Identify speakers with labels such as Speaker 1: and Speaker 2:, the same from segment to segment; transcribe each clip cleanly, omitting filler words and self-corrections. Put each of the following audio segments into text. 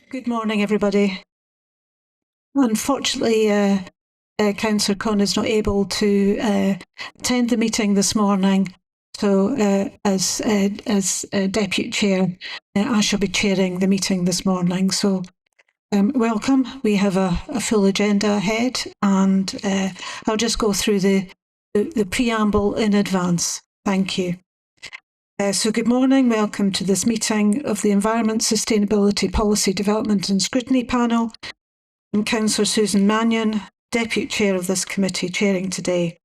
Speaker 1: Good morning, everybody. Unfortunately, Councillor Conn is not able to attend the meeting this morning, so as Deputy Chair, I shall be chairing the meeting this morning. So welcome. We have a full agenda ahead, and I'll just go through the preamble in advance. Thank you. So good morning, welcome to this meeting of the Environment, Sustainability, Policy Development and Scrutiny Panel. I'm Councillor Susan Mannion, Deputy Chair of this committee, chairing today.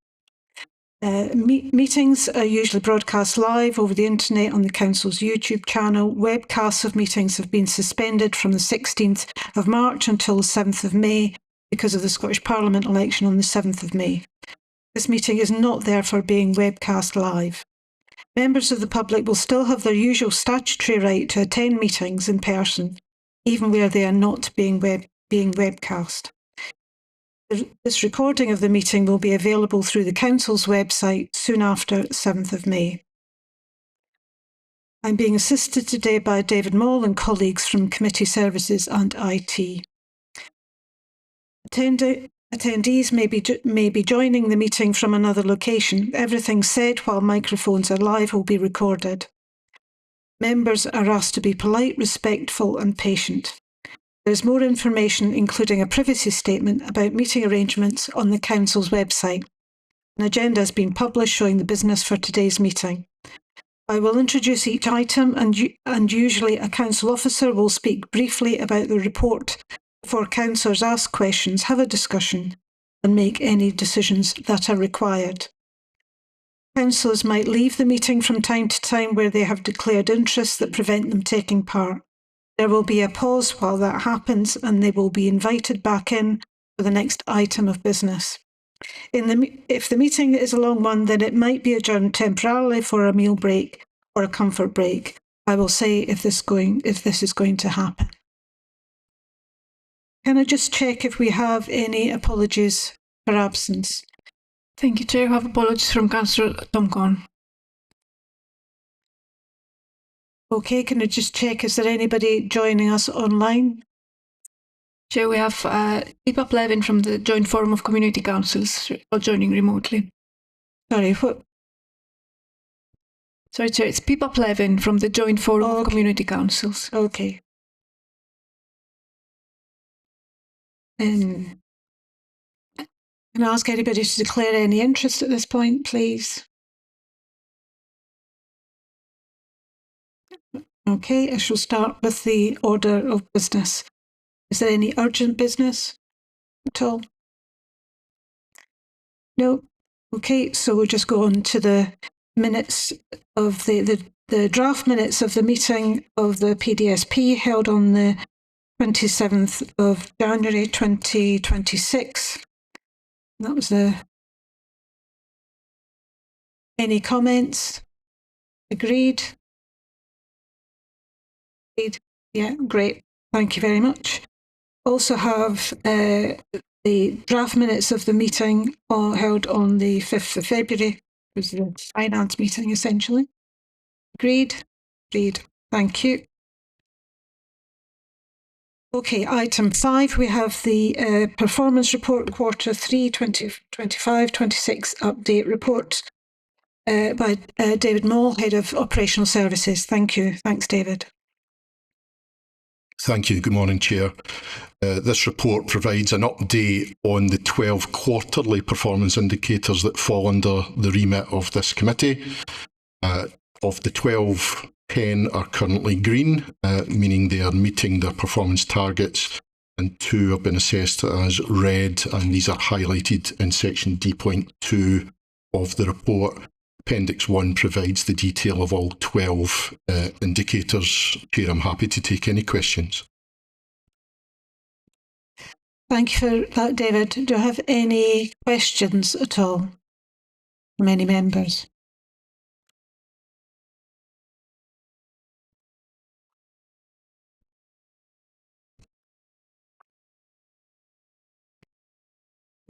Speaker 1: Meetings are usually broadcast live over the internet on the Council's YouTube channel. Webcasts of meetings have been suspended from the 16th of March until the 7th of May because of the Scottish Parliament election on the 7th of May. This meeting is not therefore being webcast live. Members of the public will still have their usual statutory right to attend meetings in person, even where they are not being webcast. This recording of the meeting will be available through the Council's website soon after 7th of May. I'm being assisted today by David Moll and colleagues from Committee Services and IT. Attendees may be joining the meeting from another location. Everything said while microphones are live will be recorded. Members are asked to be polite, respectful and patient. There is more information, including a privacy statement about meeting arrangements, on the Council's website. An agenda has been published showing the business for today's meeting. I will introduce each item and usually a Council officer will speak briefly about the report before councillors ask questions, have a discussion and make any decisions that are required. Councillors might leave the meeting from time to time where they have declared interests that prevent them taking part. There will be a pause while that happens and they will be invited back in for the next item of business. If the meeting is a long one, then it might be adjourned temporarily for a meal break or a comfort break. I will say if this is going to happen. Can I just check if we have any apologies for absence?
Speaker 2: Thank you, Chair. I have apologies from Councillor Tom Conn.
Speaker 1: Okay, can I just check, is there anybody joining us online?
Speaker 2: Chair, we have Pippa Levin from the Joint Forum of Community Councils joining remotely.
Speaker 1: Sorry, what?
Speaker 2: Sorry, Chair, it's Pippa Levin from the Joint Forum of Community Councils.
Speaker 1: Okay. Can I ask anybody to declare any interest at this point, please? Okay, I shall start with the order of business. Is there any urgent business at all? No? Okay, so we'll just go on to the minutes of the draft minutes of the meeting of the PDSP held on the 27th of January 2026. That was any comments? Agreed? Agreed? Yeah, great. Thank you very much. Also have the draft minutes of the meeting held on the 5th of February. It was the finance meeting, essentially. Agreed? Agreed. Thank you. Okay, item 5, we have the performance report, quarter 3, 2025-26 update report by David Moll, Head of Operational Services. Thank you. Thanks, David.
Speaker 3: Thank you. Good morning, Chair. This report provides an update on the 12 quarterly performance indicators that fall under the remit of this committee. Of the 12, 10 are currently green, meaning they are meeting their performance targets, and 2 have been assessed as red, and these are highlighted in section D.2 of the report. Appendix 1 provides the detail of all 12 indicators. Chair, I'm happy to take any questions.
Speaker 1: Thank you for that, David. Do I have any questions at all from any members?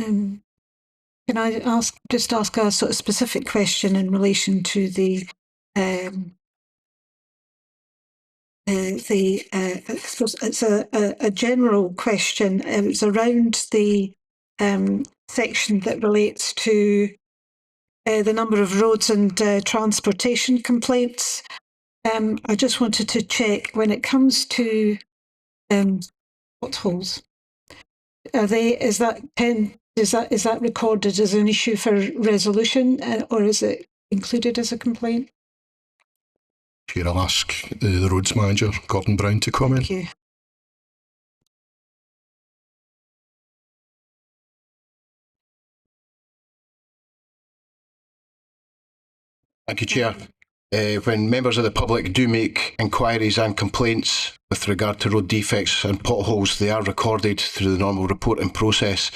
Speaker 1: Can I ask a sort of specific question in relation to the I suppose it's a general question. It's around the section that relates to the number of roads and transportation complaints. I just wanted to check when it comes to potholes. Is that recorded as an issue for resolution, or is it included as a complaint?
Speaker 3: Chair, I'll ask the roads manager, Gordon Brown, to comment.
Speaker 1: Thank you.
Speaker 4: Thank you, Chair. When members of the public do make inquiries and complaints with regard to road defects and potholes, they are recorded through the normal reporting process.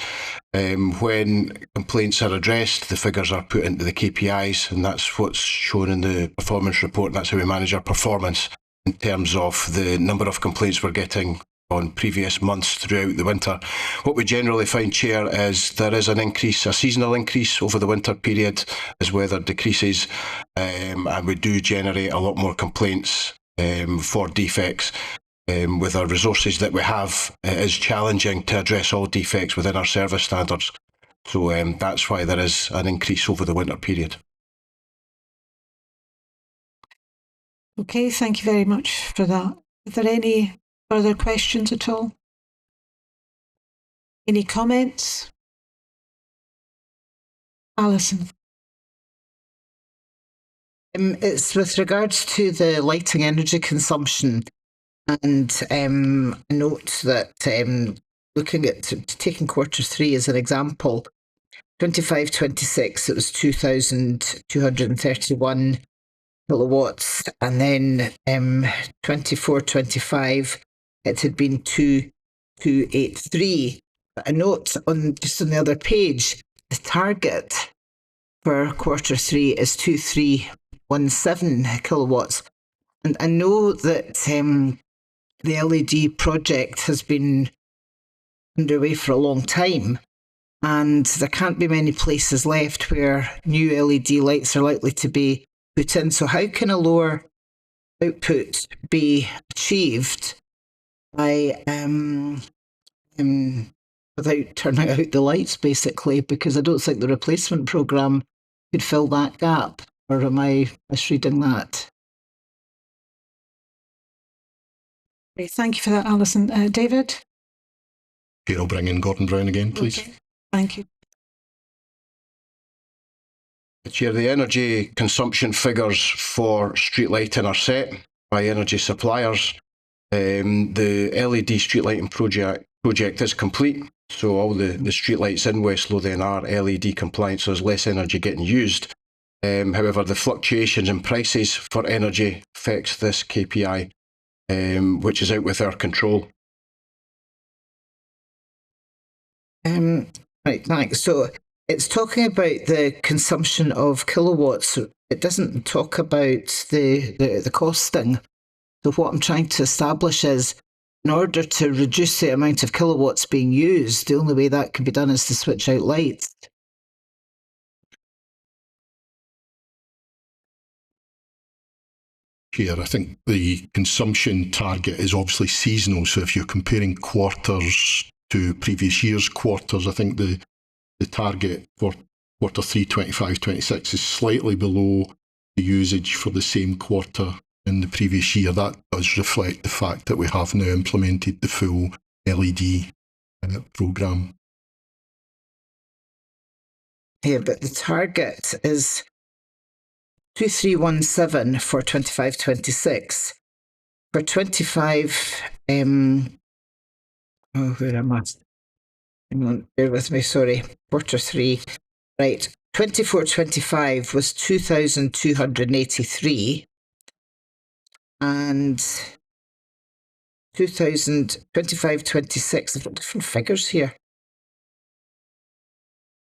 Speaker 4: When complaints are addressed, the figures are put into the KPIs, and that's what's shown in the performance report, and that's how we manage our performance in terms of the number of complaints we're getting on previous months throughout the winter. What we generally find, Chair, is there is an increase, a seasonal increase over the winter period as weather decreases, and we do generate a lot more complaints for defects. With our resources that we have, it is challenging to address all defects within our service standards. So that's why there is an increase over the winter period.
Speaker 1: Okay, thank you very much for that. Are there any further questions at all? Any comments? Alison.
Speaker 5: It's with regards to the lighting energy consumption, and I note that looking at taking Q3 as an example, 25-26 it was 2,231 kilowatts, and then 24-25 it had been 2,283. But I note on the other page, the target for Q3 is 2,317 kilowatts, and I know that the LED project has been underway for a long time, and there can't be many places left where new LED lights are likely to be put in. So how can a lower output be achieved by without turning out the lights, basically? Because I don't think the replacement programme could fill that gap. Or am I misreading that?
Speaker 1: Thank you for that, Alison. David?
Speaker 3: Chair, I'll bring in Gordon Brown again, please.
Speaker 1: Okay. Thank you.
Speaker 4: Chair, the energy consumption figures for street lighting are set by energy suppliers. The LED street lighting project is complete, so all the street lights in West Lothian are LED compliant, so there's less energy getting used. However, the fluctuations in prices for energy affects this KPI, which is out with our control.
Speaker 5: Right, thanks. So it's talking about the consumption of kilowatts. It doesn't talk about the costing. So what I'm trying to establish is, in order to reduce the amount of kilowatts being used, the only way that can be done is to switch out lights.
Speaker 3: Chair, I think the consumption target is obviously seasonal, so if you're comparing quarters to previous year's quarters, I think the target for Q3 25-26 is slightly below the usage for the same quarter in the previous year. That does reflect the fact that we have now implemented the full LED programme.
Speaker 5: Yeah, but the target is 2,317 for 25-26. For 25, where am I? Hang on, bear with me, sorry. Q3. Right, 24-25 was 2,283. And 25-26, I've got different figures here.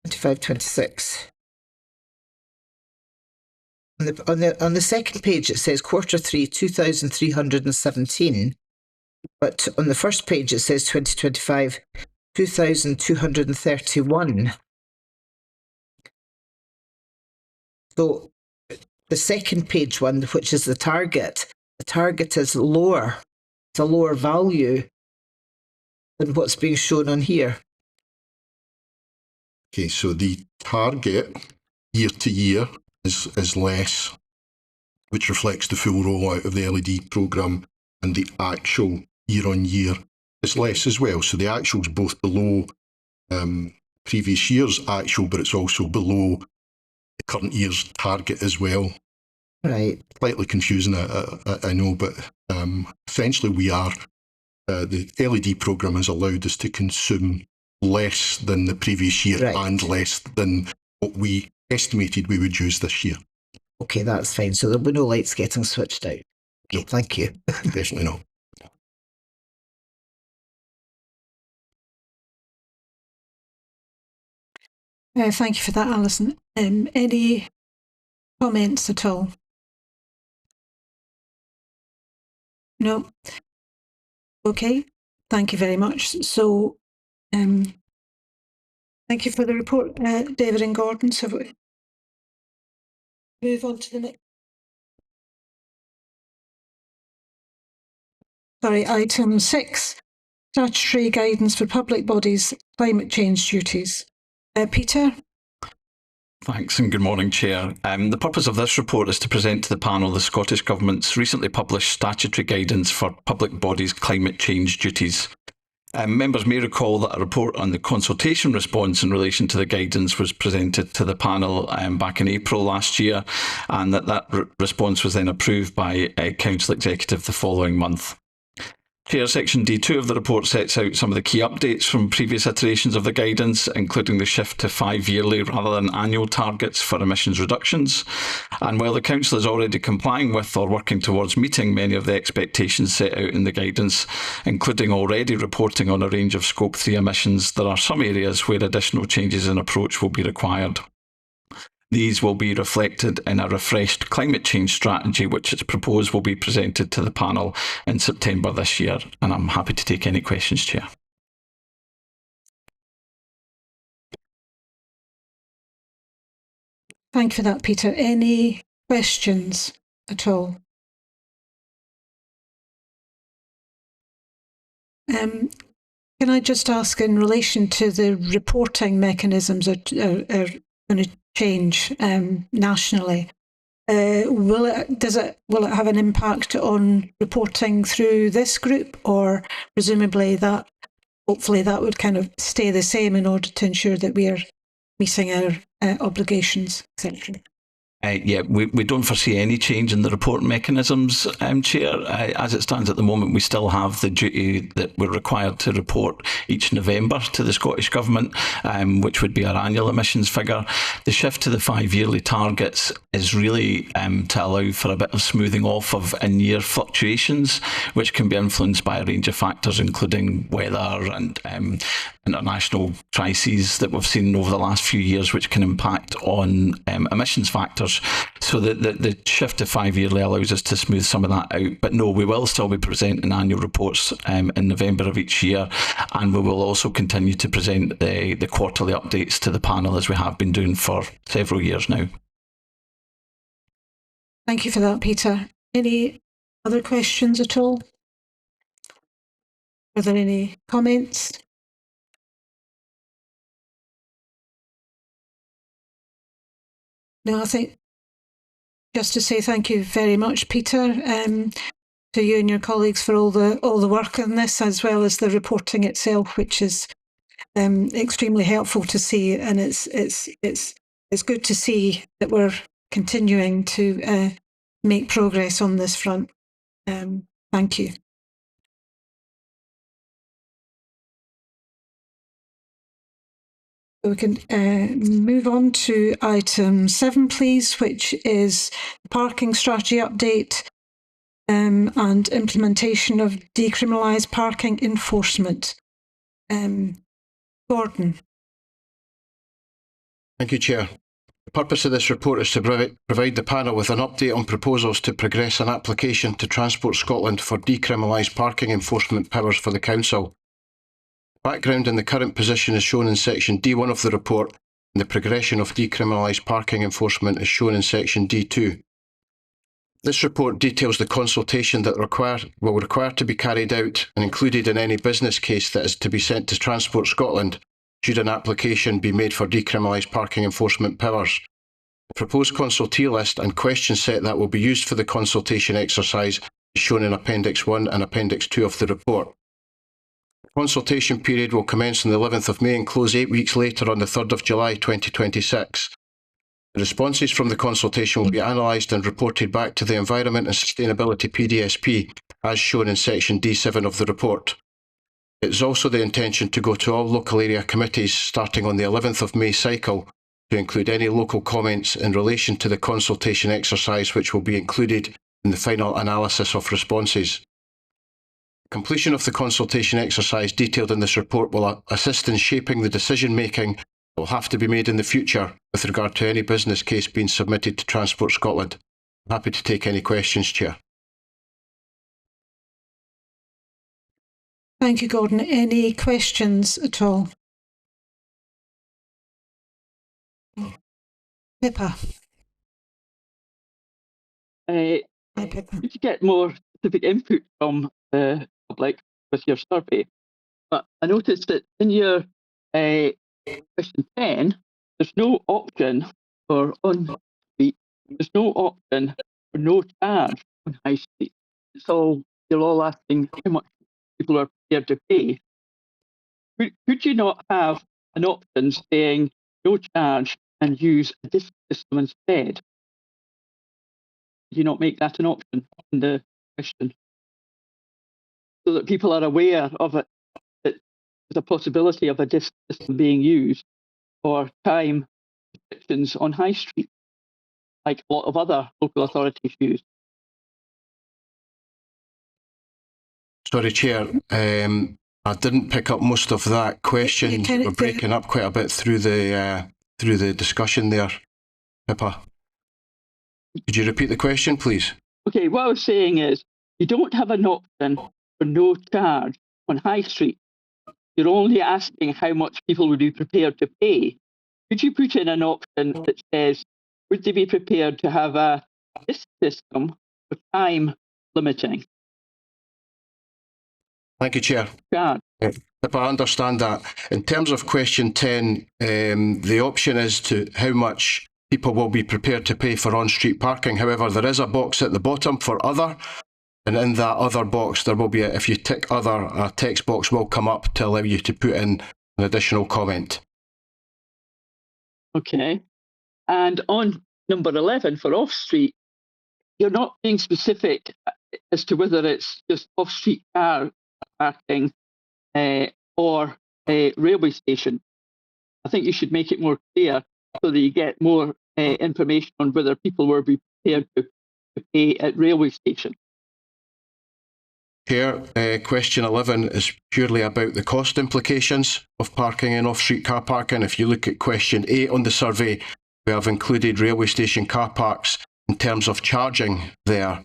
Speaker 5: 25-26. On the second page, it says Q3 2,317, but on the first page, it says 2025 2,231. So the second page one, which is the target, the target is lower. It's a lower value than what's being shown on here.
Speaker 3: Okay, so the target year to year is less, which reflects the full rollout of the LED programme, and the actual year on year is less as well. So the actual is both below previous year's actual, but it's also below the current year's target as well.
Speaker 5: Right.
Speaker 3: Slightly confusing, I know, but essentially we are, the LED programme has allowed us to consume less than the previous year,
Speaker 5: Right.
Speaker 3: and less than what we estimated we would use this year.
Speaker 5: Okay, that's fine. So there'll be no lights getting switched out. Okay,
Speaker 3: No.
Speaker 5: thank you.
Speaker 3: Definitely not.
Speaker 1: Thank you for that, Alison. Any comments at all? No. Okay. Thank you very much. So, thank you for the report, David and Gordon. So, we move on to the next. Sorry, item 6, statutory guidance for public bodies, climate change duties. Peter?
Speaker 6: Thanks and good morning, Chair. The purpose of this report is to present to the panel the Scottish Government's recently published statutory guidance for public bodies' climate change duties. Members may recall that a report on the consultation response in relation to the guidance was presented to the panel back in April last year, and that response was then approved by Council Executive the following month. Chair, Section D2 of the report sets out some of the key updates from previous iterations of the guidance, including the shift to 5-yearly rather than annual targets for emissions reductions. And while the Council is already complying with or working towards meeting many of the expectations set out in the guidance, including already reporting on a range of Scope 3 emissions, there are some areas where additional changes in approach will be required. These will be reflected in a refreshed climate change strategy, which it's proposed will be presented to the panel in September this year. And I'm happy to take any questions, Chair.
Speaker 1: Thank you for that, Peter. Any questions at all? Can I just ask, in relation to the reporting mechanisms are going to change nationally? Will it have an impact on reporting through this group, or presumably that hopefully that would kind of stay the same in order to ensure that we are meeting our obligations, etc.
Speaker 6: Yeah, we don't foresee any change in the reporting mechanisms, Chair. As it stands at the moment, we still have the duty that we're required to report each November to the Scottish Government, which would be our annual emissions figure. The shift to the 5-yearly targets is really to allow for a bit of smoothing off of in-year fluctuations, which can be influenced by a range of factors, including weather and international crises that we've seen over the last few years, which can impact on emissions factors. So the shift to 5-yearly allows us to smooth some of that out. But no, we will still be presenting annual reports in November of each year, and we will also continue to present the quarterly updates to the panel as we have been doing for several years now.
Speaker 1: Thank you for that, Peter. Any other questions at all? Are there any comments? No, I think just to say thank you very much, Peter, to you and your colleagues for all the work on this, as well as the reporting itself, which is extremely helpful to see, and it's good to see that we're continuing to make progress on this front. Thank you. We can move on to item 7, please, which is the parking strategy update and implementation of decriminalised parking enforcement. Gordon.
Speaker 4: Thank you, Chair. The purpose of this report is to provide the panel with an update on proposals to progress an application to Transport Scotland for decriminalised parking enforcement powers for the Council. Background in the current position is shown in section D1 of the report, and the progression of decriminalised parking enforcement is shown in section D2. This report details the consultation that will require to be carried out and included in any business case that is to be sent to Transport Scotland should an application be made for decriminalised parking enforcement powers. The proposed consultee list and question set that will be used for the consultation exercise is shown in Appendix 1 and Appendix 2 of the report. The consultation period will commence on the 11th of May and close 8 weeks later on the 3rd of July 2026. The responses from the consultation will be analysed and reported back to the Environment and Sustainability PDSP as shown in Section D7 of the report. It is also the intention to go to all local area committees starting on the 11th of May cycle to include any local comments in relation to the consultation exercise which will be included in the final analysis of responses. Completion of the consultation exercise detailed in this report will assist in shaping the decision making that will have to be made in the future with regard to any business case being submitted to Transport Scotland. I'm happy to take any questions, Chair.
Speaker 1: Thank you, Gordon. Any questions at all? Pippa. Hi, Pippa.
Speaker 7: You get more specific input from the public with your survey, but I noticed that in your question 10, there's no option for on-street. There's no option for no charge on high street. So you're all asking how much people are prepared to pay. Could you not have an option saying no charge and use a disc system instead? Do you not make that an option in the question? So that people are aware of it, that there's a possibility of a disc system being used for time restrictions on high street, like a lot of other local authorities use.
Speaker 4: Sorry, Chair. I didn't pick up most of that question. We're breaking up quite a bit through the discussion there, Pippa. Could you repeat the question, please?
Speaker 7: Okay, what I was saying is you don't have an option for no charge on high street. You're only asking how much people would be prepared to pay. Could you put in an option that says, would they be prepared to have a disc system for time limiting?
Speaker 4: Thank you, Chair.
Speaker 7: Charge.
Speaker 4: If I understand that, in terms of question 10, the option is to how much people will be prepared to pay for on-street parking. However, there is a box at the bottom for other, and in that other box there will be, if you tick other, a text box will come up to allow you to put in an additional comment.
Speaker 7: Okay. And on number 11 for off-street, you're not being specific as to whether it's just off-street car parking or a railway station. I think you should make it more clear so that you get more information on whether people were prepared to pay at railway station.
Speaker 4: Chair, question 11 is purely about the cost implications of parking in off-street car parking. If you look at question 8 on the survey, we have included railway station car parks in terms of charging there.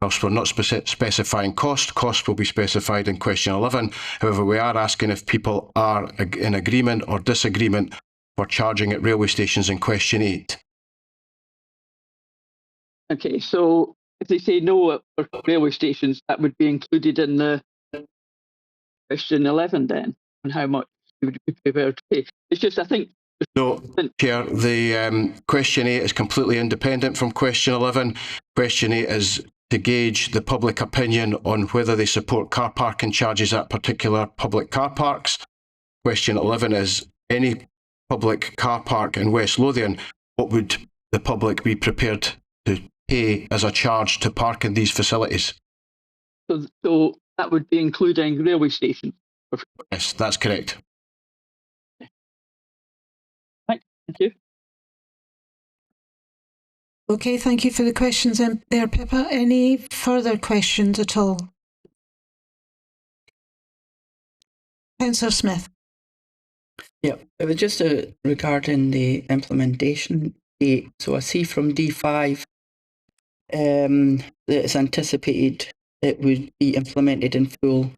Speaker 4: Whilst we're not specifying cost will be specified in question 11. However, we are asking if people are in agreement or disagreement for charging at railway stations in question 8.
Speaker 7: Okay, so if they say no for railway stations, that would be included in the question 11 then, and how much you would be prepared to pay. It's just, I think...
Speaker 4: No, Chair, the question 8 is completely independent from question 11. Question 8 is to gauge the public opinion on whether they support car parking charges at particular public car parks. Question 11 is any public car park in West Lothian, what would the public be prepared to pay as a charge to park in these facilities?
Speaker 7: So that would be including railway stations?
Speaker 4: Yes, that's correct.
Speaker 7: Right, thank you.
Speaker 1: Okay, thank you for the questions there, Pippa. Any further questions at all? Councillor Smith.
Speaker 8: Yeah, it was just regarding the implementation date. So I see from D5 that it's anticipated it would be implemented in full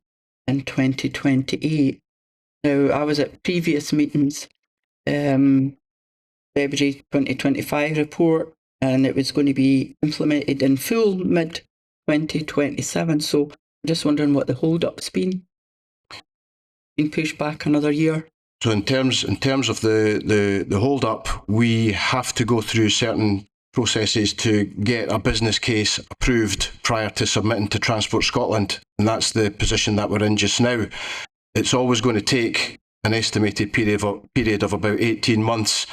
Speaker 8: in 2028. Now, I was at previous meetings, February 2025 report, and it was going to be implemented in full mid-2027. So I'm just wondering what the hold-up's been pushed back another year.
Speaker 4: So in terms of the hold up, we have to go through certain processes to get a business case approved prior to submitting to Transport Scotland, and that's the position that we're in just now. It's always going to take an estimated period of about 18 months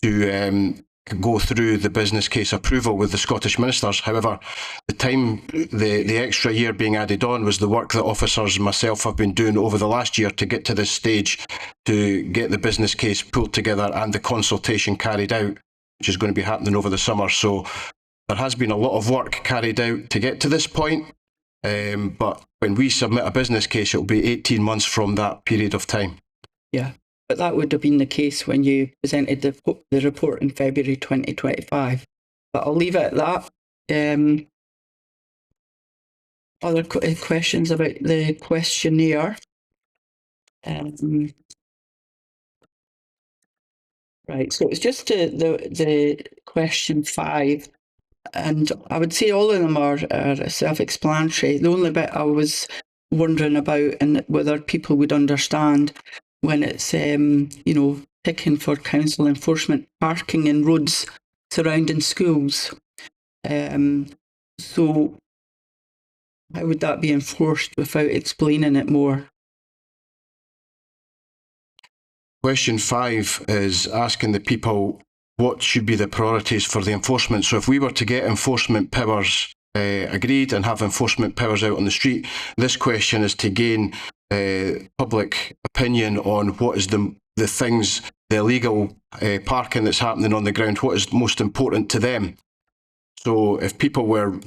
Speaker 4: to go through the business case approval with the Scottish ministers. However, the extra year being added on was the work that officers and myself have been doing over the last year to get to this stage, to get the business case pulled together and the consultation carried out, which is going to be happening over the summer. So there has been a lot of work carried out to get to this point. But when we submit a business case, it will be 18 months from that period of time.
Speaker 8: Yeah, but that would have been the case when you presented the report in February 2025. But I'll leave it at that. Other questions about the questionnaire? Right, so it's just the question 5. And I would say all of them are self-explanatory. The only bit I was wondering about and whether people would understand when it's, picking for council enforcement, parking in roads surrounding schools. So how would that be enforced without explaining it more?
Speaker 4: Question 5 is asking the people what should be the priorities for the enforcement. So if we were to get enforcement powers agreed and have enforcement powers out on the street, this question is to gain public opinion on what is the things, the illegal parking that's happening on the ground, what is most important to them. So if people were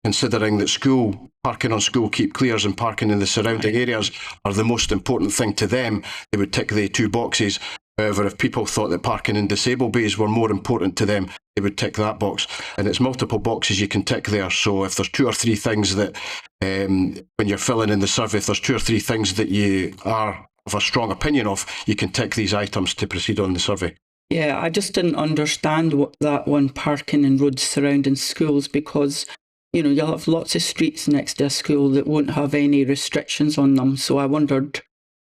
Speaker 4: considering that parking on school keep clears and parking in the surrounding areas are the most important thing to them, they would tick the 2 boxes. However, if people thought that parking in disabled bays were more important to them, they would tick that box. And it's multiple boxes you can tick there. So if there's 2 or 3 things that, when you're filling in the survey, if there's 2 or 3 things that you are of a strong opinion of, you can tick these items to proceed on the survey.
Speaker 8: Yeah, I just didn't understand what that one, parking in roads surrounding schools, because, you'll have lots of streets next to a school that won't have any restrictions on them. So I wondered,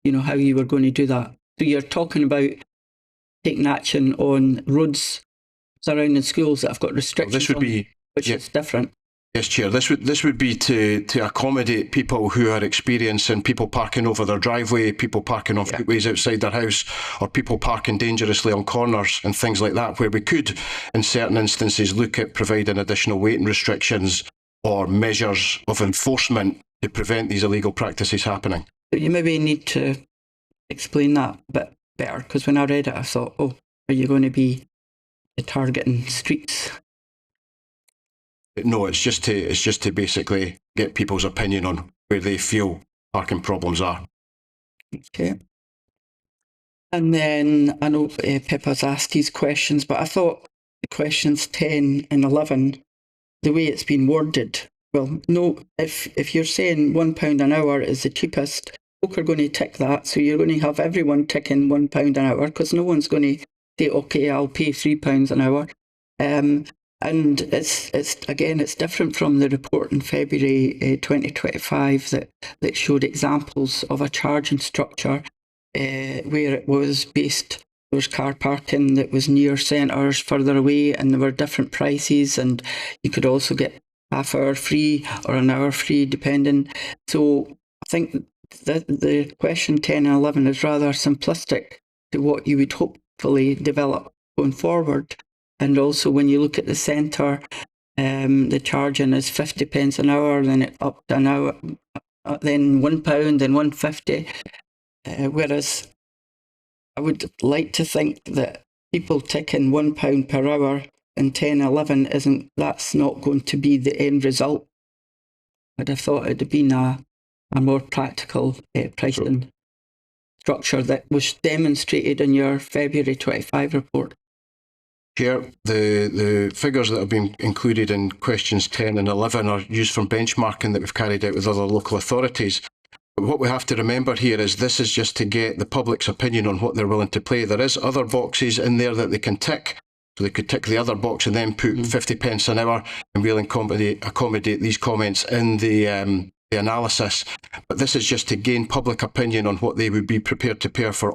Speaker 8: how you were going to do that. So you're talking about taking action on roads surrounding schools that have got restrictions.
Speaker 4: This would be,
Speaker 8: which is different.
Speaker 4: Yes, Chair. This would be to accommodate people who are experiencing people parking over their driveway, people parking on footways outside their house, or people parking dangerously on corners and things like that, where we could, in certain instances, look at providing additional waiting restrictions or measures of enforcement to prevent these illegal practices happening.
Speaker 8: You maybe need to explain that a bit better, because when I read it I thought, are you going to be targeting streets?
Speaker 4: No, it's just to basically get people's opinion on where they feel parking problems are.
Speaker 8: Okay. And then I know Pippa's asked these questions, but I thought the questions 10 and 11, the way it's been worded, well, no, if you're saying £1 an hour is the cheapest, folk are going to tick that, so you're going to have everyone ticking £1 an hour, because no one's going to say, okay, I'll pay £3 an hour. And it's different from the report in February 2025 that showed examples of a charging structure where it was based. There was car parking that was near centres, further away, and there were different prices, and you could also get half-hour free or an hour free, depending. So I think the question 10 and 11 is rather simplistic to what you would hopefully develop going forward. And also when you look at the centre, the charging is 50 pence an hour, then it up to an hour, then £1, then £1.50. Whereas I would like to think that people ticking £1 per hour in 10, 11 that's not going to be the end result. I'd have thought it'd have been a more practical pricing structure that was demonstrated in your February 25 report.
Speaker 4: Chair, the figures that have been included in questions 10 and 11 are used from benchmarking that we've carried out with other local authorities. But what we have to remember here is this is just to get the public's opinion on what they're willing to pay. There is other boxes in there that they can tick, So they could tick the other box and then put 50 pence an hour, and we'll accommodate these comments in the analysis. But this is just to gain public opinion on what they would be prepared to pay for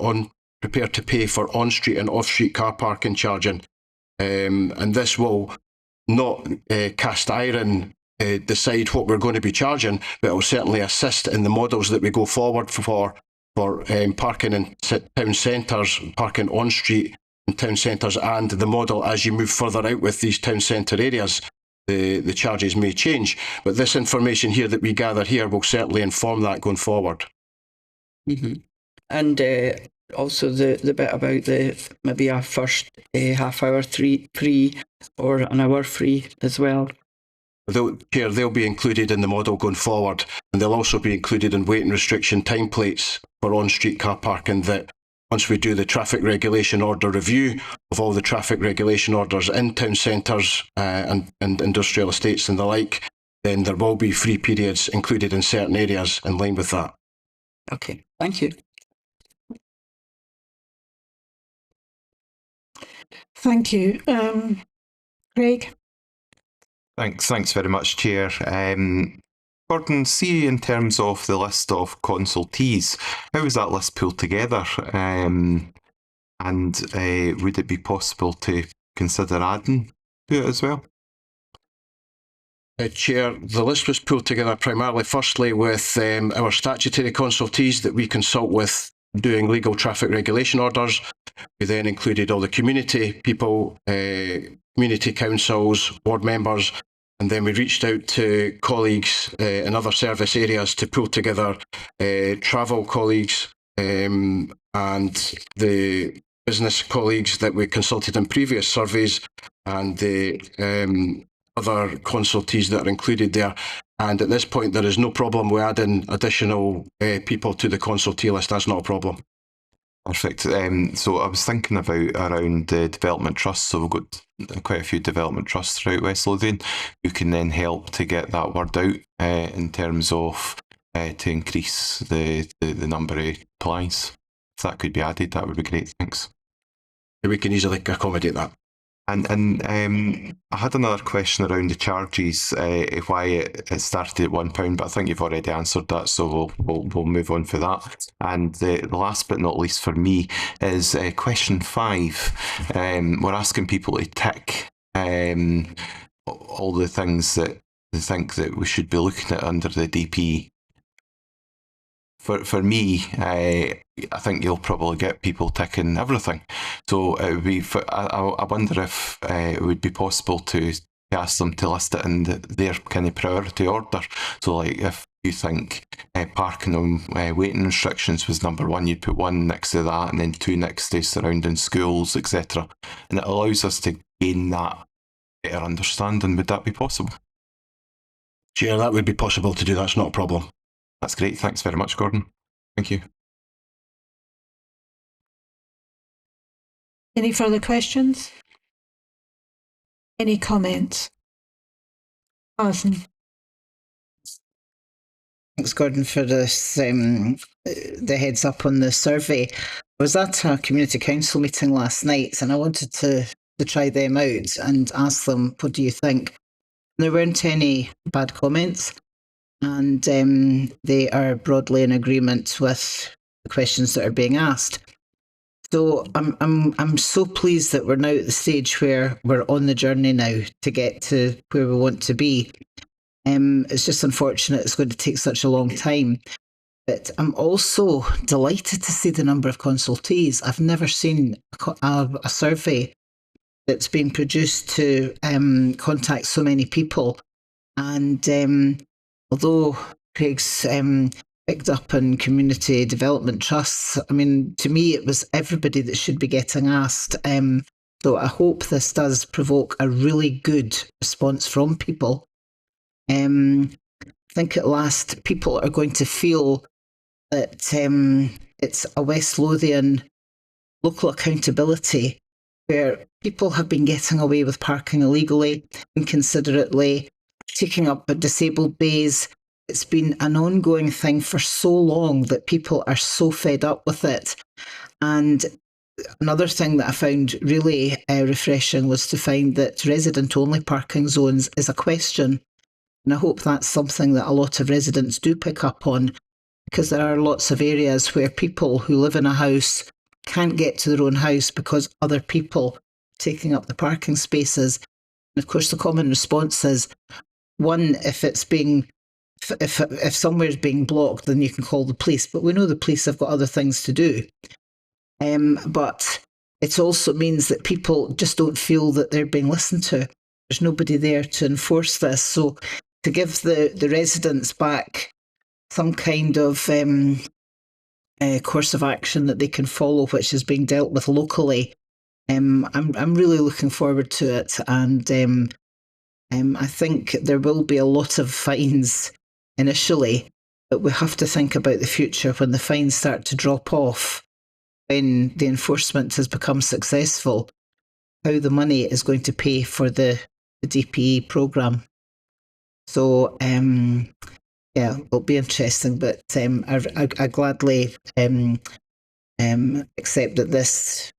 Speaker 4: on-street and off-street car parking charging. And this will not cast iron decide what we're going to be charging, but it will certainly assist in the models that we go forward for parking in town centres, parking on street in town centres, and the model as you move further out with these town centre areas. The charges may change, but this information here that we gather here will certainly inform that going forward.
Speaker 8: And also the bit about maybe a first half hour free or an hour free as well.
Speaker 4: They'll be included in the model going forward, and they'll also be included in waiting restriction time plates for on-street car parking, that once we do the traffic regulation order review of all the traffic regulation orders in town centres and industrial estates and the like, then there will be free periods included in certain areas in line with that.
Speaker 8: Okay, thank you.
Speaker 1: Thank you. Craig?
Speaker 9: Thanks very much, Chair. Gordon, see in terms of the list of consultees, how was that list pulled together? And would it be possible to consider adding to it as well?
Speaker 4: Chair, the list was pulled together primarily, firstly, with our statutory consultees that we consult with doing legal traffic regulation orders. We then included all the community people, community councils, ward members, and then we reached out to colleagues in other service areas to pull together travel colleagues and the business colleagues that we consulted in previous surveys, and the other consultees that are included there. And at this point, there is no problem with adding additional people to the consultee list. That's not a problem.
Speaker 9: Perfect. So I was thinking about around the development trusts. So we've got quite a few development trusts throughout West Lothian who can then help to get that word out in terms of to increase the number of applies. If that could be added, that would be great. Thanks.
Speaker 4: We can easily accommodate that.
Speaker 9: And I had another question around the charges, why it started at £1, but I think you've already answered that, so we'll move on for that. And the last but not least for me is question 5. We're asking people to tick all the things that they think that we should be looking at under the DP. For me, I think you'll probably get people ticking everything. So it would be. I wonder if it would be possible to ask them to list it in their kind of priority order. So, like, if you think parking on waiting restrictions was number 1, you'd put 1 next to that, and then 2 next to surrounding schools, etc. And it allows us to gain that better understanding. Would that be possible?
Speaker 4: Chair, that would be possible to do. That's not a problem.
Speaker 9: That's great. Thanks very much, Gordon. Thank you.
Speaker 1: Any further questions? Any comments? Alison.
Speaker 5: Thanks, Gordon, for this, the heads up on the survey. I was at a community council meeting last night, and I wanted to try them out and ask them, what do you think? There weren't any bad comments, and they are broadly in agreement with the questions that are being asked. So I'm so pleased that we're now at the stage where we're on the journey now to get to where we want to be. It's just unfortunate it's going to take such a long time. But I'm also delighted to see the number of consultees. I've never seen a survey that's been produced to contact so many people. And although Craig's picked up on community development trusts, I mean, to me, it was everybody that should be getting asked. So I hope this does provoke a really good response from people. I think at last people are going to feel that it's a West Lothian local accountability where people have been getting away with parking illegally, inconsiderately, taking up disabled bays. It's been an ongoing thing for so long that people are so fed up with it. And another thing that I found really refreshing was to find that resident-only parking zones is a question. And I hope that's something that a lot of residents do pick up on, because there are lots of areas where people who live in a house can't get to their own house because other people are taking up the parking spaces. And of course, the common response is, one, if it's being if somewhere's being blocked, then you can call the police. But we know the police have got other things to do. But it also means that people just don't feel that they're being listened to. There's nobody there to enforce this. So to give the residents back some kind of course of action that they can follow, which is being dealt with locally, I'm really looking forward to it. And I think there will be a lot of fines initially, but we have to think about the future when the fines start to drop off, when the enforcement has become successful, how the money is going to pay for the DPE programme. So, yeah, it'll be interesting, but I gladly accept that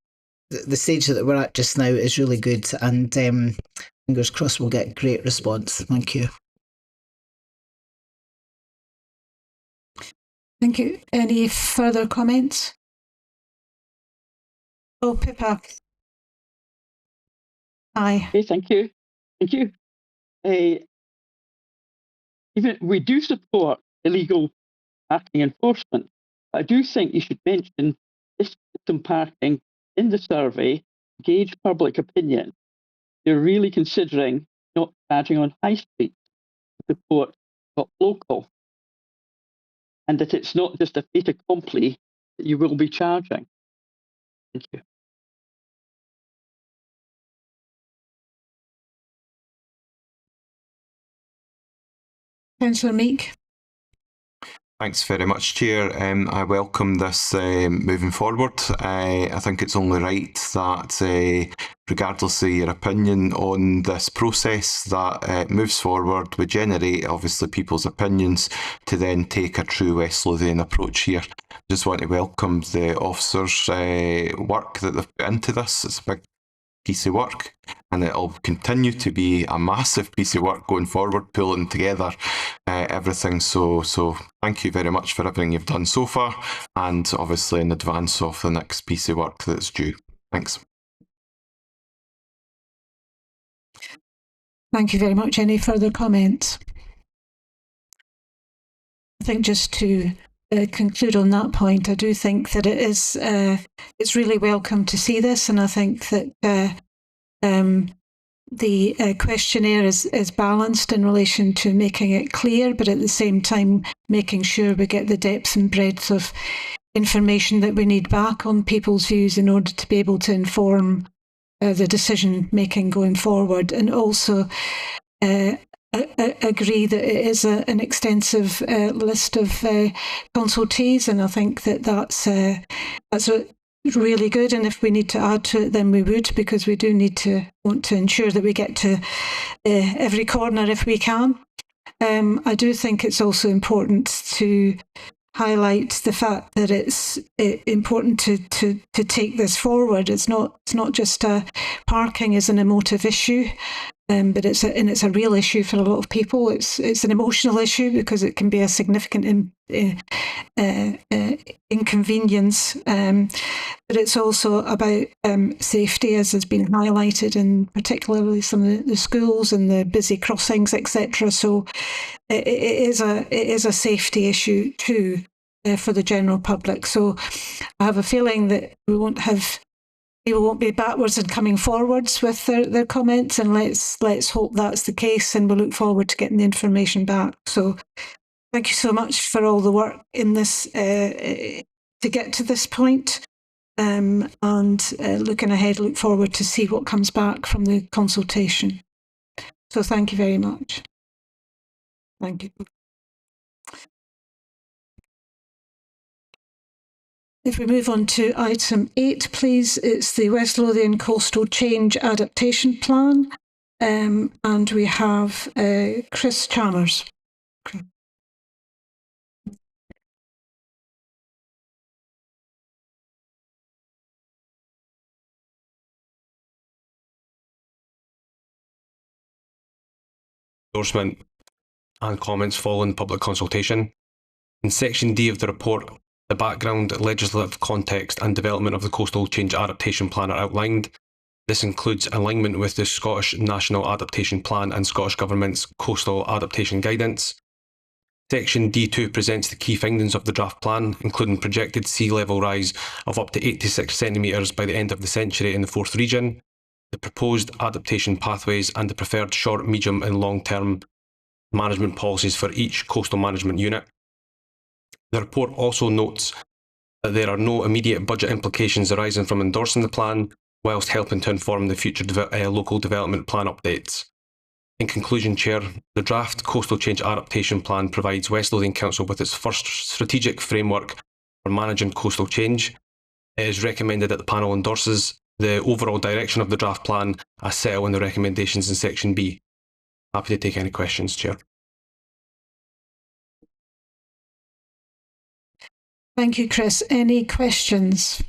Speaker 5: the stage that we're at just now is really good, and fingers crossed we'll get great response. Thank you.
Speaker 1: Thank you. Any further comments? Oh, Pippa. Aye.
Speaker 7: Okay, thank you. Thank you. Even we do support illegal parking enforcement. I do think you should mention distance parking in the survey, gauge public opinion. You're really considering not charging on high street to support local, and that it's not just a fait accompli that you will be charging. Thank you.
Speaker 1: Councillor Meek.
Speaker 9: Thanks very much, Chair. I welcome this moving forward. I think it's only right that, regardless of your opinion on this process, that it moves forward. We generate, obviously, people's opinions to then take a true West Lothian approach here. Just want to welcome the officers' work that they've put into this. It's a big piece of work, and it'll continue to be a massive piece of work going forward, pulling together everything. So thank you very much for everything you've done so far, and obviously in advance of the next piece of work that's due. Thanks.
Speaker 1: Thank you very much. Any further comments? I think just to conclude on that point, I do think that it is it's really welcome to see this, and I think that the questionnaire is balanced in relation to making it clear, but at the same time making sure we get the depth and breadth of information that we need back on people's views in order to be able to inform the decision making going forward, and also agree that it is an extensive list of consultees, and I think that that's really good. And if we need to add to it, then we would, because we do want to ensure that we get to every corner if we can. I do think it's also important to highlight the fact that it's important to take this forward. It's not just parking is an emotive issue, but it's a real issue for a lot of people. It's an emotional issue because it can be a significant inconvenience, but it's also about safety, as has been highlighted, and particularly some of the schools and the busy crossings, etc. So it is a safety issue too for the general public. So I have a feeling that people won't be backwards and coming forwards with their comments, and let's hope that's the case, and we'll look forward to getting the information back. So thank you so much for all the work in this to get to this point, and looking ahead, look forward to see what comes back from the consultation. So thank you very much. Thank you. If we move on to item 8, please, it's the West Lothian Coastal Change Adaptation Plan, and we have Chris Chalmers.
Speaker 10: endorsement and comments following public consultation. In Section D of the report, the background, legislative context and development of the Coastal Change Adaptation Plan are outlined. This includes alignment with the Scottish National Adaptation Plan and Scottish Government's Coastal Adaptation Guidance. Section D2 presents the key findings of the draft plan, including projected sea level rise of up to 86 centimetres by the end of the century in the 4th region, the proposed adaptation pathways and the preferred short, medium and long-term management policies for each coastal management unit. The report also notes that there are no immediate budget implications arising from endorsing the plan, whilst helping to inform the future local development plan updates. In conclusion, Chair, the draft Coastal Change Adaptation Plan provides West Lothian Council with its first strategic framework for managing coastal change. It is recommended that the panel endorses the overall direction of the draft plan as set out in the recommendations in Section B. Happy to take any questions, Chair.
Speaker 1: Thank you, Chris. Any questions?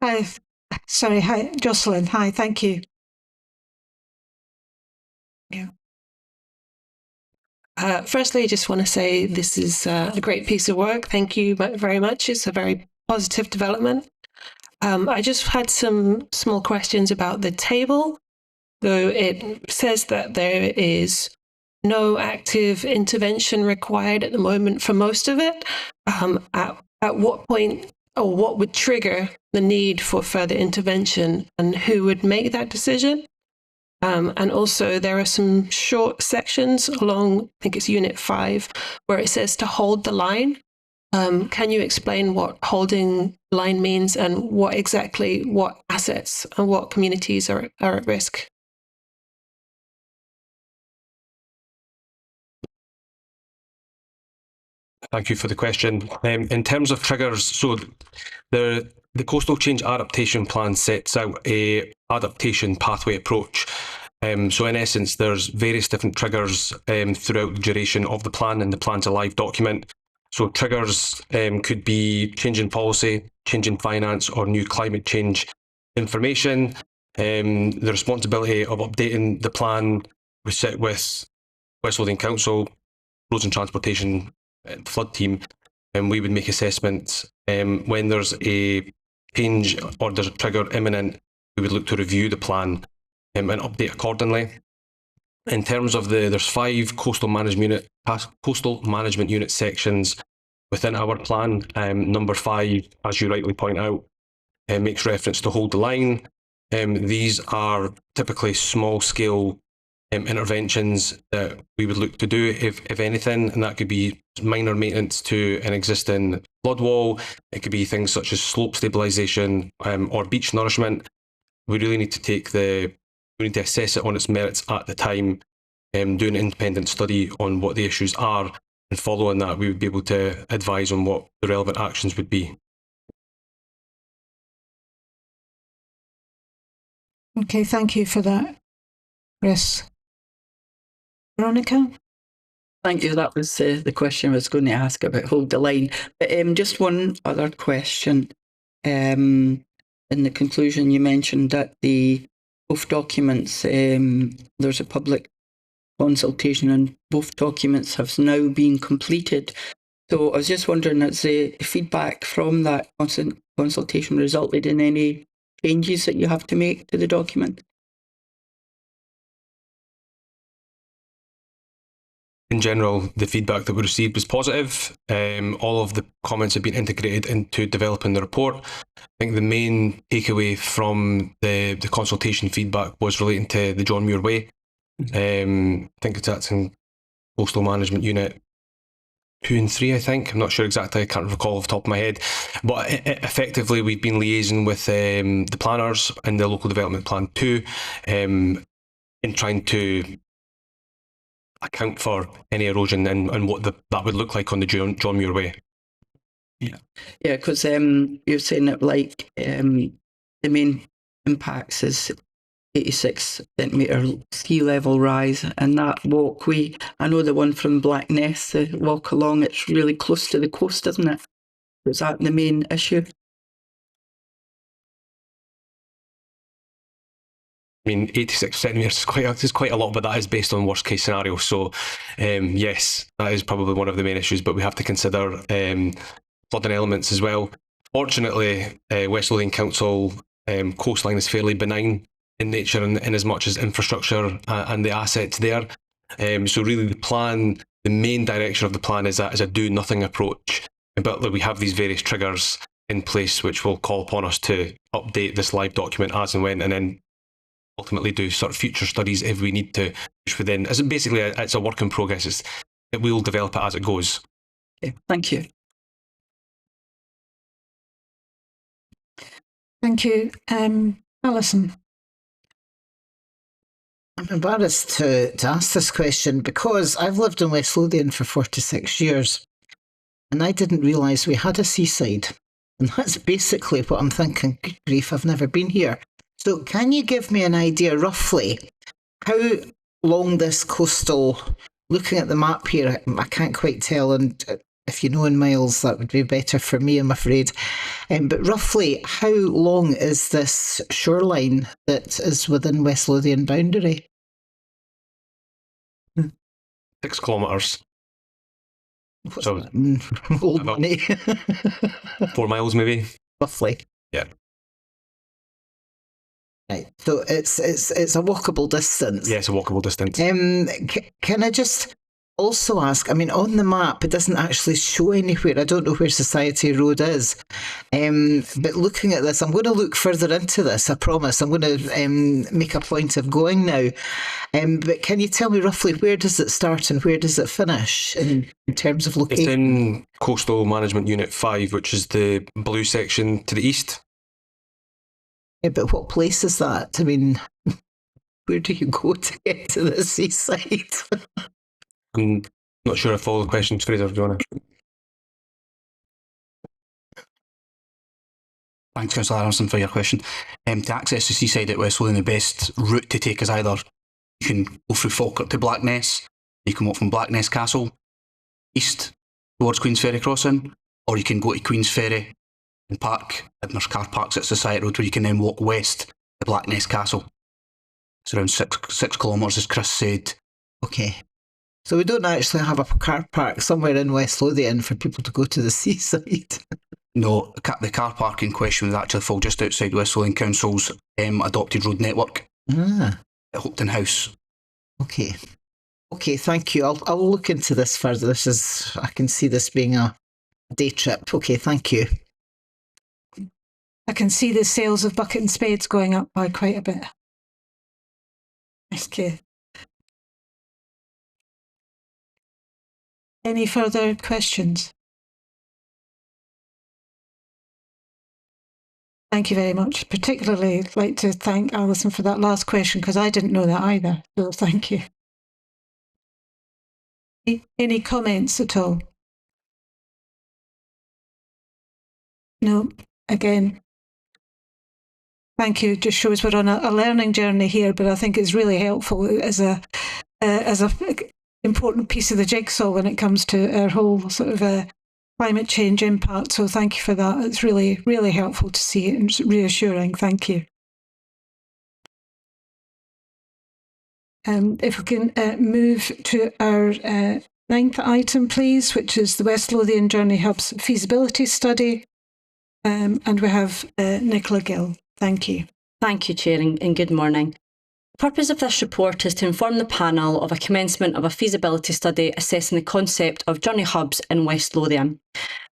Speaker 1: Hi. Sorry. Hi, Jocelyn. Hi. Thank you. Yeah.
Speaker 11: Firstly, I just want to say this is a great piece of work. Thank you very much. It's a very positive development. I just had some small questions about the table. Though it says that there is no active intervention required at the moment for most of it, at what point or what would trigger the need for further intervention and who would make that decision? And also there are some short sections along, I think it's Unit 5, where it says to hold the line. Can you explain what holding line means and what assets and what communities are at risk?
Speaker 10: Thank you for the question. In terms of triggers, so the Coastal Change Adaptation Plan sets out a adaptation pathway approach. So in essence, there's various different triggers throughout the duration of the plan, and the plan's a live document. So triggers could be change in policy, change in finance, or new climate change information. The responsibility of updating the plan was set with West Lothian Council, Roads and Transportation, flood team, and we would make assessments. When there's a change or there's a trigger imminent, we would look to review the plan and update accordingly. In terms of there's 5 coastal management unit sections within our plan. Number 5, as you rightly point out, makes reference to hold the line. These are typically small scale interventions that we would look to do, if anything, and that could be minor maintenance to an existing flood wall. It could be things such as slope stabilisation or beach nourishment. We really need to assess it on its merits at the time, do an independent study on what the issues are, and following that we would be able to advise on what the relevant actions would be.
Speaker 1: Okay, thank you for that, Chris. Veronica?
Speaker 8: Thank you. That was the question I was going to ask about hold the line. But just one other question. In the conclusion, you mentioned that both documents, there's a public consultation and both documents have now been completed. So I was just wondering, has the feedback from that consultation resulted in any changes that you have to make to the document?
Speaker 10: In general, the feedback that we received was positive. All of the comments have been integrated into developing the report. I think the main takeaway from the consultation feedback was relating to the John Muir Way. I think that's in Coastal Management Unit 2 and 3, I think. I'm not sure exactly, I can't recall off the top of my head. But effectively, we've been liaising with the planners in the Local Development Plan 2 in trying to account for any erosion and what that would look like on the John Muir Way.
Speaker 8: Yeah, because you're saying that the main impacts is 86 centimetre sea level rise, and that walkway, I know the one from Blackness, the walk along, it's really close to the coast, isn't it? Is that the main issue?
Speaker 10: I mean, 86 centimetres is quite a lot, but that is based on worst case scenario. So, yes, that is probably one of the main issues, but we have to consider flooding elements as well. Fortunately, West Lothian Council coastline is fairly benign in nature in as much as infrastructure and the assets there. So really the main direction of the plan is a do nothing approach. But we have these various triggers in place which will call upon us to update this live document as and when, and then ultimately do sort of future studies if we need to push within. As basically, it's a work in progress. We'll develop it as it goes.
Speaker 8: Okay, thank you.
Speaker 1: Thank you. Alison.
Speaker 5: I'm embarrassed to ask this question because I've lived in West Lothian for 46 years and I didn't realise we had a seaside. And that's basically what I'm thinking. Good grief, I've never been here. So can you give me an idea roughly how long this coastal, looking at the map here, I can't quite tell, and if you know in miles that would be better for me, I'm afraid. But roughly, how long is this shoreline that is within West Lothian boundary?
Speaker 10: 6 kilometres.
Speaker 5: What's
Speaker 10: So
Speaker 5: that? Old money.
Speaker 10: 4 miles maybe.
Speaker 5: Roughly.
Speaker 10: Yeah.
Speaker 5: Right. So it's a walkable distance.
Speaker 10: Yeah, it's a walkable distance.
Speaker 5: Can I just also ask, I mean, on the map, it doesn't actually show anywhere. I don't know where Society Road is. But looking at this, I'm going to look further into this, I promise. I'm going to make a point of going now. But can you tell me roughly where does it start and where does it finish in terms of location?
Speaker 10: It's in Coastal Management Unit 5, which is the blue section to the east.
Speaker 5: Yeah, but what place is that? I mean, where do you go to get to the seaside?
Speaker 10: I'm not sure I follow the questions, Fraser. Do you want to?
Speaker 12: Thanks, Councillor Anderson, for your question. To access the seaside at West Lothian, the best route to take is either you can go through Falkirk to Blackness, you can walk from Blackness Castle east towards Queen's Ferry Crossing, or you can go to Queen's Ferry and park, and there's car parks at Society Road where you can then walk west to Blackness Castle. It's around 6 kilometres, as Chris said.
Speaker 5: Okay. So we don't actually have a car park somewhere in West Lothian for people to go to the seaside.
Speaker 12: No, the car park in question would actually fall just outside West Lothian Council's adopted road network at Hopton House.
Speaker 5: Okay. Okay, thank you. I'll look into this further. I can see this being a day trip. Okay, thank you.
Speaker 1: I can see the sales of bucket and spades going up by quite a bit. Okay. Any further questions? Thank you very much. Particularly like to thank Alison for that last question because I didn't know that either. So thank you. Any comments at all? No. Again, thank you. Just shows we're on a learning journey here, but I think it's really helpful as a important piece of the jigsaw when it comes to our whole sort of climate change impact. So thank you for that. It's really, really helpful to see it and it's reassuring. Thank you. If we can move to our 9th item, please, which is the West Lothian Journey Hub's feasibility study. And we have Nicola Gill. Thank you.
Speaker 13: Thank you, Chair, and good morning. The purpose of this report is to inform the panel of a commencement of a feasibility study assessing the concept of journey hubs in West Lothian.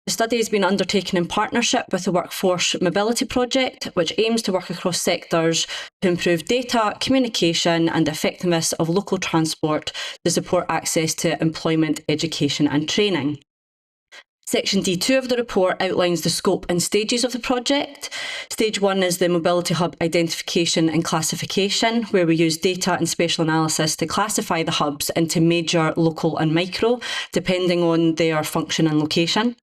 Speaker 13: The study has been undertaken in partnership with the Workforce Mobility Project, which aims to work across sectors to improve data, communication and effectiveness of local transport to support access to employment, education and training. Section D2 of the report outlines the scope and stages of the project. Stage 1 is the Mobility Hub identification and classification, where we use data and spatial analysis to classify the hubs into major, local and micro, depending on their function and location.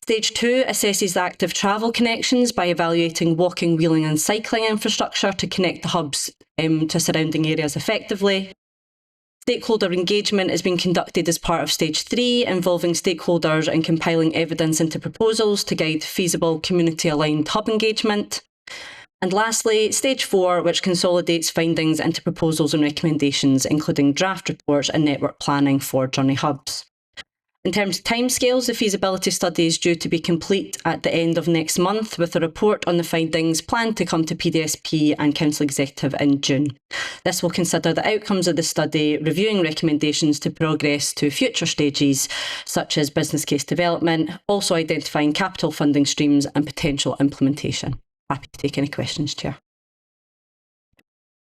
Speaker 13: Stage 2 assesses the active travel connections by evaluating walking, wheeling and cycling infrastructure to connect the hubs to surrounding areas effectively. Stakeholder engagement is being conducted as part of Stage 3, involving stakeholders and compiling evidence into proposals to guide feasible community-aligned hub engagement. And lastly, Stage 4, which consolidates findings into proposals and recommendations, including draft reports and network planning for journey hubs. In terms of timescales, the feasibility study is due to be complete at the end of next month, with a report on the findings planned to come to PDSP and Council Executive in June. This will consider the outcomes of the study, reviewing recommendations to progress to future stages, such as business case development, also identifying capital funding streams and potential implementation. Happy to take any questions, Chair.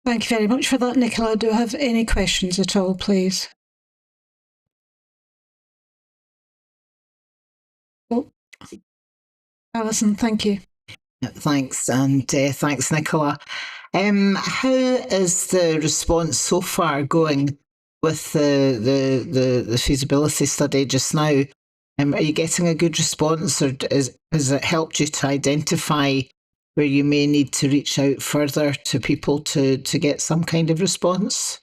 Speaker 1: Thank you very much for that, Nicola. Do you have any questions at all, please? Oh, Alison, thank you.
Speaker 5: Thanks, and thanks, Nicola. How is the response so far going with the feasibility study just now? Are you getting a good response, or has it helped you to identify where you may need to reach out further to people to get some kind of response?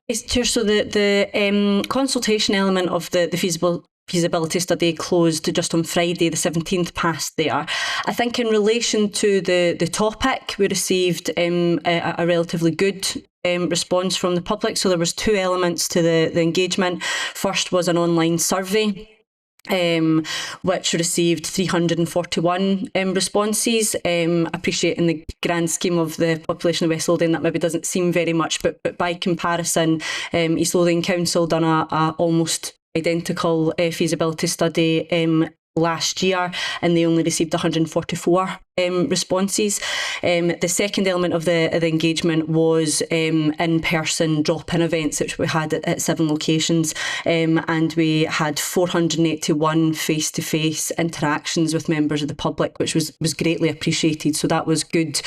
Speaker 13: Yes, Chair, so the consultation element of the feasibility study closed just on Friday, the 17th past there. I think in relation to the topic, we received a relatively good response from the public. So there was two elements to the engagement. First was an online survey, which received 341 responses. Appreciate in the grand scheme of the population of West Lothian that maybe doesn't seem very much, but by comparison, East Lothian Council done a almost identical feasibility study last year, and they only received 144 responses. The second element of the engagement was in-person drop-in events, which we had at 7 locations, and we had 481 face-to-face interactions with members of the public, which was greatly appreciated. So that was good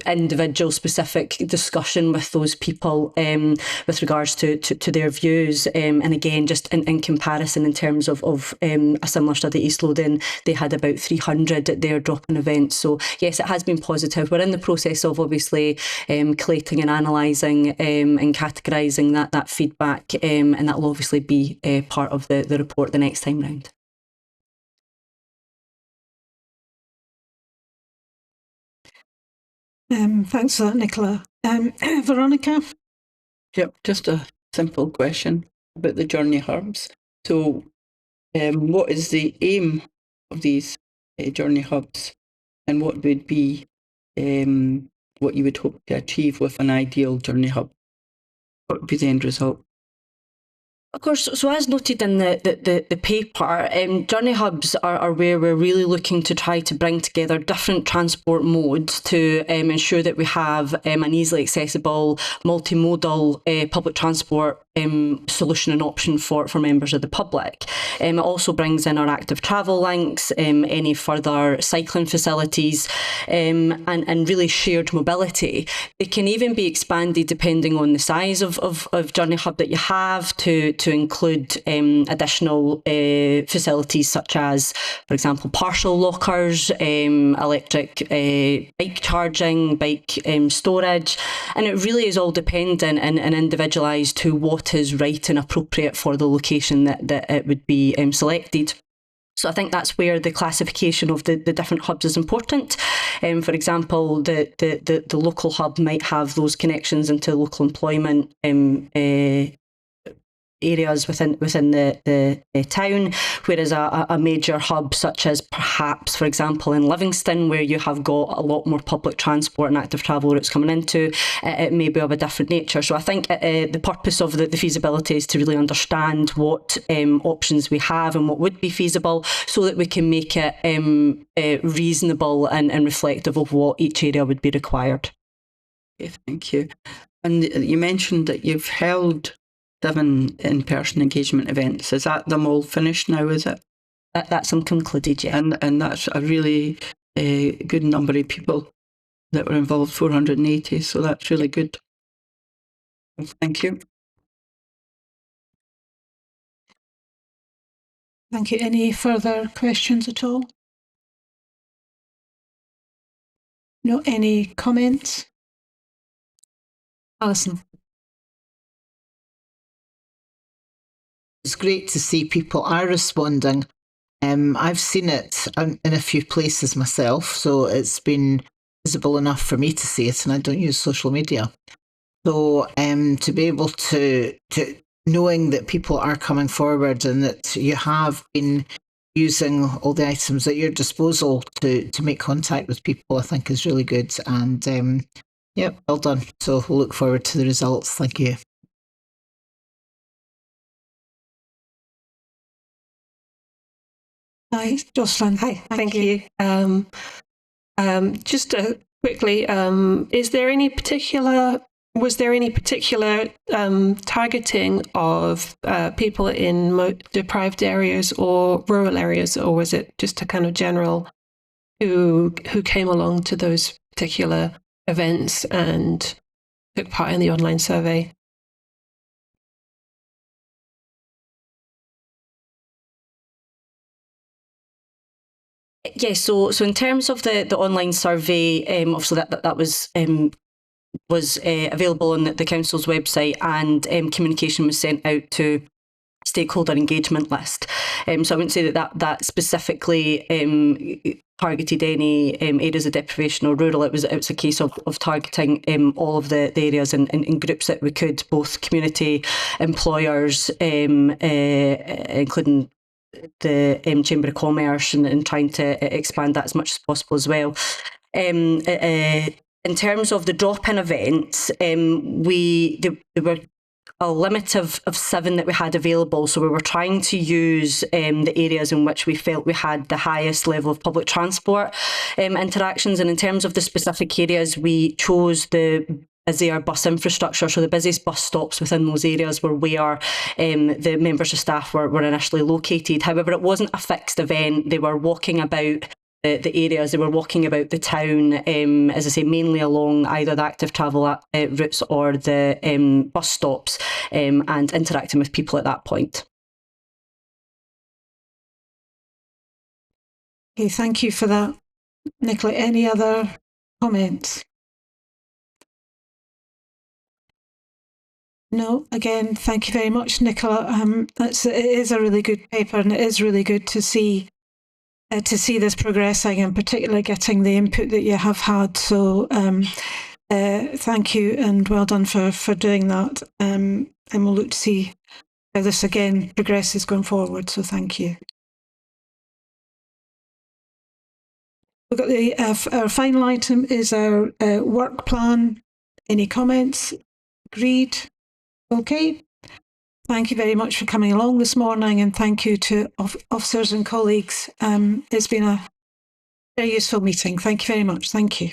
Speaker 13: individual specific discussion with those people with regards to their views, and again just in comparison in terms of a similar study at East Lothian, they had about 300 at their drop-in events. So yes, it has been positive. We're in the process of obviously collating and analysing and categorising that feedback, and that will obviously be part of the report the next time round.
Speaker 1: Thanks for that, Nicola. Veronica?
Speaker 8: Yep, just a simple question about the journey hubs. So what is the aim of these journey hubs, and what would be what you would hope to achieve with an ideal journey hub? What would be the end result?
Speaker 13: Of course, so as noted in the paper, journey hubs are where we're really looking to try to bring together different transport modes to ensure that we have an easily accessible, multimodal public transport solution and option for members of the public. It also brings in our active travel links, any further cycling facilities, and really shared mobility. It can even be expanded depending on the size of journey hub that you have to include additional facilities such as, for example, parcel lockers, electric bike charging, bike storage, and it really is all dependent and individualised to what is right and appropriate for the location that it would be selected. So I think that's where the classification of the different hubs is important. For example, the local hub might have those connections into local employment areas within the town, whereas a major hub such as perhaps, for example, in Livingston, where you have got a lot more public transport and active travel routes coming into, it may be of a different nature. So I think the purpose of the feasibility is to really understand what options we have and what would be feasible, so that we can make it reasonable and reflective of what each area would be required.
Speaker 8: Okay, thank you. And you mentioned that you've held 7 in-person engagement events. Is that them all finished now, is it?
Speaker 13: That's them concluded, yeah.
Speaker 8: And that's a really good number of people that were involved, 480, so that's really good. Thank you.
Speaker 1: Thank you. Any further questions at all? No, any comments? Alison.
Speaker 5: It's great to see people are responding. I've seen it in a few places myself, so it's been visible enough for me to see it, and I don't use social media. So to be able to knowing that people are coming forward and that you have been using all the items at your disposal to make contact with people, I think is really good. And yeah, well done. So we'll look forward to the results. Thank you.
Speaker 1: Hi, Jocelyn.
Speaker 11: Hi, thank you. Just quickly, was there any particular targeting of people in deprived areas or rural areas, or was it just a kind of general who came along to those particular events and took part in the online survey?
Speaker 13: Yes, so in terms of the online survey, obviously that was available on the council's website, and communication was sent out to stakeholder engagement list. So I wouldn't say that specifically targeted any areas of deprivation or rural. It was a case of targeting all of the areas and groups that we could, both community, employers, including the Chamber of Commerce, and trying to expand that as much as possible as well. In terms of the drop-in events, there were a limit of 7 that we had available. So we were trying to use the areas in which we felt we had the highest level of public transport interactions. And in terms of the specific areas, we chose our bus infrastructure. So the busiest bus stops within those areas were where the members of staff were initially located. However, it wasn't a fixed event. They were walking about the areas, they were walking about the town, as I say, mainly along either the active travel routes or the bus stops, and interacting with people at that point.
Speaker 1: Okay, thank you for that. Nicola, any other comments? No, again, thank you very much, Nicola. It is a really good paper, and it is really good to see this progressing, and particularly getting the input that you have had. So thank you, and well done for doing that. And we'll look to see how this again progresses going forward. So thank you. We've got our final item is our work plan. Any comments? Agreed? Okay. Thank you very much for coming along this morning, and thank you to officers and colleagues. It's been a very useful meeting. Thank you very much. Thank you.